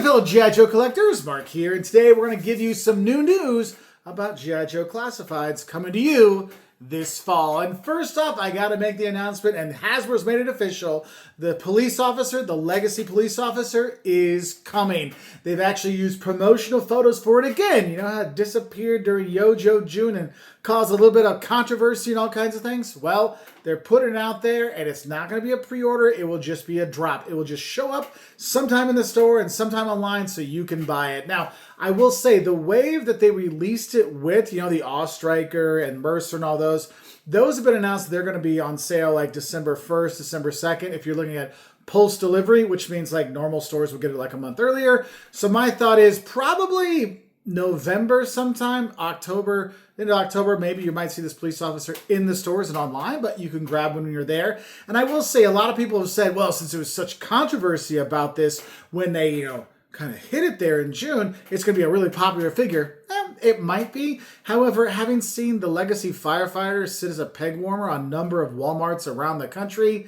fellow G.I. Joe collectors, Mark here, and today we're going to give you some new news about G.I. Joe Classifieds coming to you this fall. And first off, I got to make the announcement, and Hasbro's made it official. The police officer, the legacy police officer, is coming. They've actually used promotional photos for it again. You know how it disappeared during Yojo June and caused a little bit of controversy and all kinds of things? Well, they're putting it out there, and it's not going to be a pre-order. It will just be a drop. It will just show up sometime in the store and sometime online so you can buy it. Now, I will say the wave that they released it with, you know, the Awe Striker and Mercer and all those have been announced. They're going to be on sale like December 1st, December 2nd. If you're looking at post delivery, which means like normal stores will get it like a month earlier. So my thought is probably November sometime, October, into October, maybe you might see this police officer in the stores and online, but you can grab one when you're there. And I will say a lot of people have said, well, since there was such controversy about this when they, kind of hit it there in June, it's going to be a really popular figure. It might be. However, having seen the Legacy Firefighter sit as a peg warmer on a number of Walmarts around the country,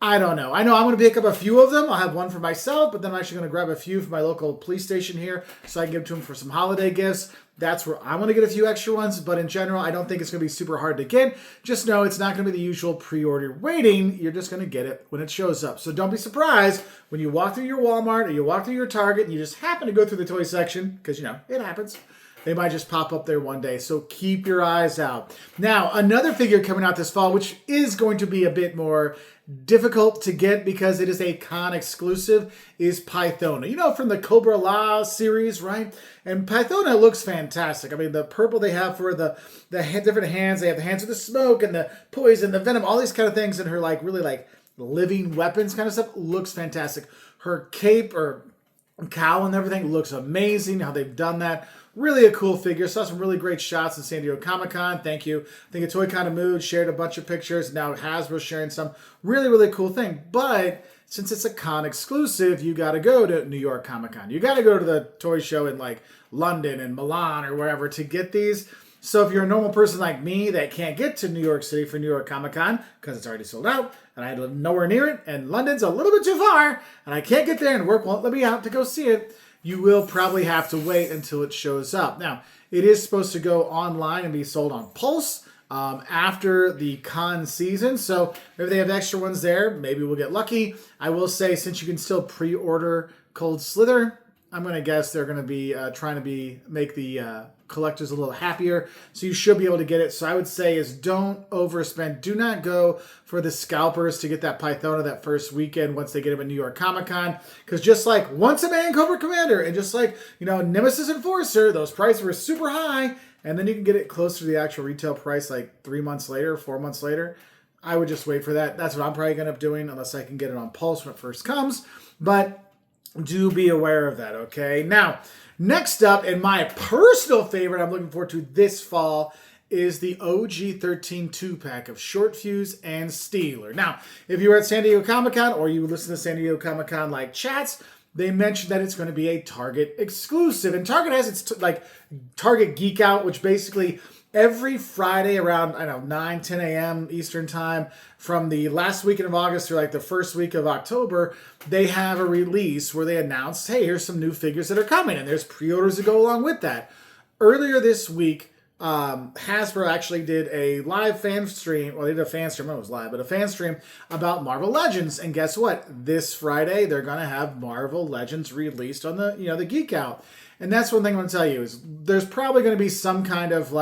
I don't know. I know I'm going to pick up a few of them. I'll have one for myself, but then I'm actually going to grab a few from my local police station here so I can give to them for some holiday gifts. That's where I'm going to get a few extra ones, but in general, I don't think it's going to be super hard to get. Just know it's not going to be the usual pre-order waiting. You're just going to get it when it shows up. So don't be surprised when you walk through your Walmart or you walk through your Target and you just happen to go through the toy section, because, it happens. They might just pop up there one day, so keep your eyes out. Now, another figure coming out this fall, which is going to be a bit more difficult to get because it is a con exclusive, is Pythona. From the Cobra La series, right? And Pythona looks fantastic. I mean, the purple they have for the different hands, they have the hands with the smoke and the poison, the venom, all these kind of things, and her really living weapons kind of stuff looks fantastic. Her cape or cowl and everything looks amazing, how they've done that. Really a cool figure. Saw some really great shots in San Diego Comic-Con. Thank you. I think a Toy Kind of Mood shared a bunch of pictures. Now Hasbro's sharing some really cool thing. But since it's a con exclusive, you got to go to New York Comic-Con. You got to go to the toy show in like London and Milan or wherever to get these. So if you're a normal person like me that can't get to New York City for New York Comic-Con because it's already sold out and I live nowhere near it and London's a little bit too far and I can't get there and work won't let me out to go see it, you will probably have to wait until it shows up. Now, it is supposed to go online and be sold on Pulse after the con season. So if they have extra ones there, maybe we'll get lucky. I will say, since you can still pre-order Cold Slither, I'm going to guess they're going to be trying to make the collectors a little happier. So you should be able to get it. So I would say is don't overspend. Do not go for the scalpers to get that Pythona that first weekend once they get him at New York Comic-Con. Because just like Once a Man Cobra Commander and just like, Nemesis Enforcer, those prices were super high. And then you can get it closer to the actual retail price like 3 months later, 4 months later. I would just wait for that. That's what I'm probably going to end up doing unless I can get it on Pulse when it first comes. But do be aware of that, okay? Now, next up, and my personal favorite I'm looking forward to this fall is the OG 13 2-pack of Shortfuse and Steeler. Now, if you were at San Diego Comic-Con or you listen to San Diego Comic-Con like chats, they mentioned that it's going to be a Target exclusive. And Target has its Target Geek Out, which basically every Friday around, 9, 10 a.m. Eastern time from the last weekend of August through like the first week of October, they have a release where they announce, hey, here's some new figures that are coming, and there's pre-orders to go along with that. Earlier this week, Hasbro actually did a live fan stream. Well, they did a fan stream. It was live, but a fan stream about Marvel Legends. And guess what? This Friday, they're going to have Marvel Legends released on the, the Geek Out. And that's one thing I want to tell you is there's probably going to be some kind of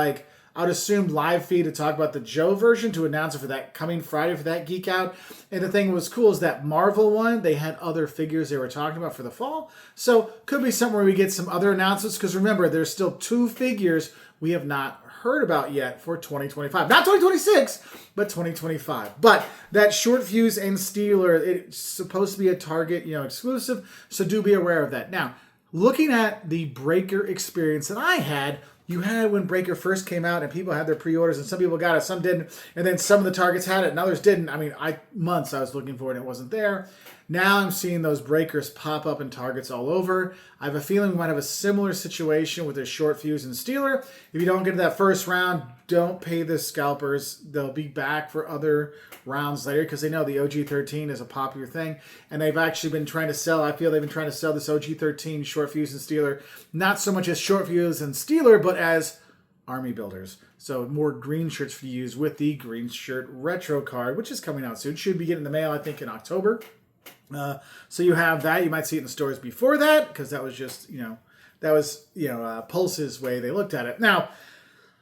I'd assume live feed to talk about the Joe version to announce it for that coming Friday for that Geek Out. And the thing was cool is that Marvel one, they had other figures they were talking about for the fall. So could be somewhere we get some other announcements because remember, there's still 2 figures we have not heard about yet for 2025. Not 2026, but 2025. But that Shortfuse and Steeler, it's supposed to be a Target, exclusive. So do be aware of that. Now, looking at the Breaker experience that I had, you had when Breaker first came out and people had their pre-orders and some people got it, some didn't. And then some of the Targets had it and others didn't. I mean, months I was looking for it and it wasn't there. Now I'm seeing those breakers pop up in targets all over. I have a feeling we might have a similar situation with the Shortfuse and Steeler. If you don't get to that first round, don't pay the scalpers. They'll be back for other rounds later because they know the OG13 is a popular thing. And they've actually been trying to sell, I feel they've been trying to sell this OG13 Shortfuse and Steeler, not so much as Shortfuse and Steeler, but as army builders. So more green shirts for you to use with the green shirt retro card, which is coming out soon. Should be getting in the mail, I think, in October. So you have that. You might see it in the stores before that because that was just, Pulse's way they looked at it. Now,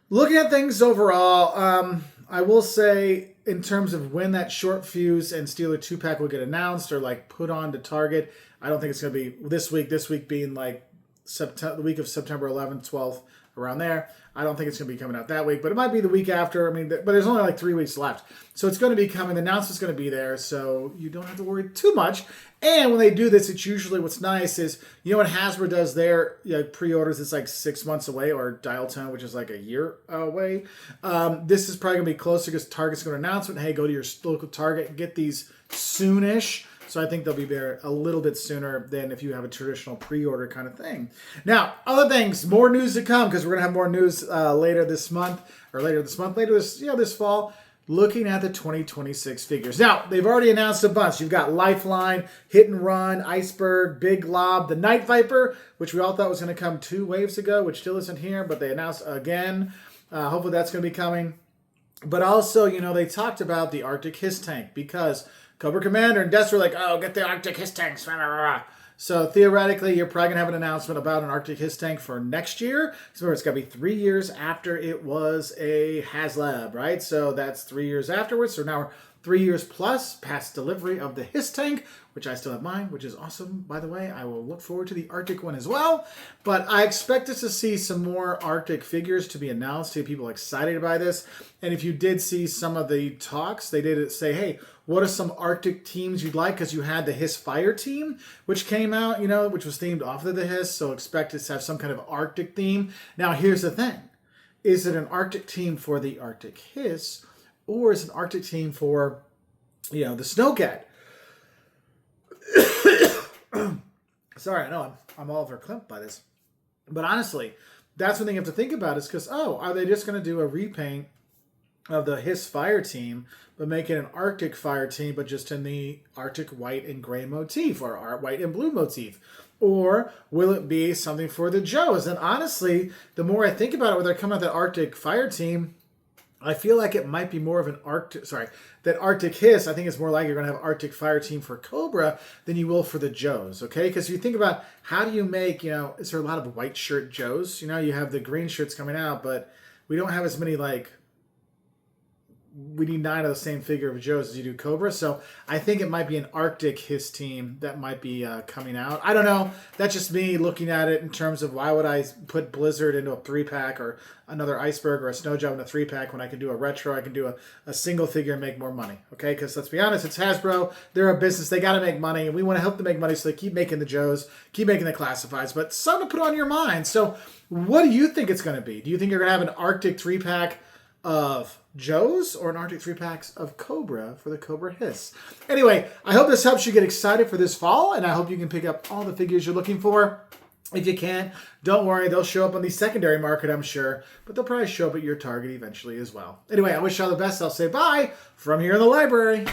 looking at things overall, I will say in terms of when that Shortfuse and Steeler 2-pack will get announced or like put on to Target, I don't think it's going to be this week. This week being like the week of September 11th, 12th, around there. I don't think it's going to be coming out that week, but it might be the week after. I mean, but there's only like 3 weeks left. So it's going to be coming. The announcement's going to be there, so you don't have to worry too much. And when they do this, it's usually what's nice is, when Hasbro does their pre-orders, it's like 6 months away, or Dial Tone, which is like a year away. This is probably going to be closer because Target's going to announce it. Hey, go to your local Target and get these soonish. So I think they'll be there a little bit sooner than if you have a traditional pre-order kind of thing. Now, other things, more news to come because we're going to have more news later this fall, looking at the 2026 figures. Now, they've already announced a bunch. You've got Lifeline, Hit and Run, Iceberg, Big Lob, the Night Viper, which we all thought was going to come 2 waves ago, which still isn't here, but they announced again. Hopefully that's going to be coming. But also, they talked about the Arctic Hiss Tank because Cobra Commander and Death were like, oh, get the Arctic Hiss Tanks. So theoretically, you're probably going to have an announcement about an Arctic Hiss Tank for next year. So it's got to be 3 years after it was a HasLab, right? So that's 3 years afterwards. So now we're 3 years plus past delivery of the Hiss Tank, which I still have mine, which is awesome, by the way. I will look forward to the Arctic one as well. But I expect us to see some more Arctic figures to be announced, to get people excited by this. And if you did see some of the talks, they did say, hey, what are some Arctic teams you'd like? Because you had the Hiss Fire team, which came out, which was themed off of the Hiss. So expect us to have some kind of Arctic theme. Now, here's the thing. Is it an Arctic team for the Arctic Hiss? Or is it an Arctic team for, the Snowcat? Sorry, I know I'm all verklempt by this. But honestly, that's one thing you have to think about is because, are they just going to do a repaint of the Hiss Fire team, but make it an Arctic Fire team, but just in the Arctic white and gray motif or white and blue motif? Or will it be something for the Joes? And honestly, the more I think about it, when they're coming out with that Arctic Fire team, I feel like it might be more of an that Arctic Hiss, I think it's more likely you're going to have Arctic Fire team for Cobra than you will for the Joes, okay? Because if you think about how do you make, is there a lot of white shirt Joes? You have the green shirts coming out, but we don't have as many, we need 9 of the same figure of Joes as you do Cobra. So I think it might be an Arctic Hiss team that might be coming out. I don't know. That's just me looking at it in terms of why would I put Blizzard into a 3-pack or another Iceberg or a Snow Job in a 3-pack when I can do a retro, I can do a single figure and make more money. Okay, because let's be honest, it's Hasbro. They're a business. They got to make money, and we want to help them make money, so they keep making the Joes, keep making the classifieds. But something to put on your mind. So what do you think it's going to be? Do you think you're going to have an Arctic 3-pack of Joes or an Arctic 3-packs of Cobra for the Cobra Hiss? Anyway, I hope this helps you get excited for this fall, and I hope you can pick up all the figures you're looking for. If you can't, don't worry. They'll show up on the secondary market, I'm sure, but they'll probably show up at your Target eventually as well. Anyway, I wish you all the best. I'll say bye from here in the library.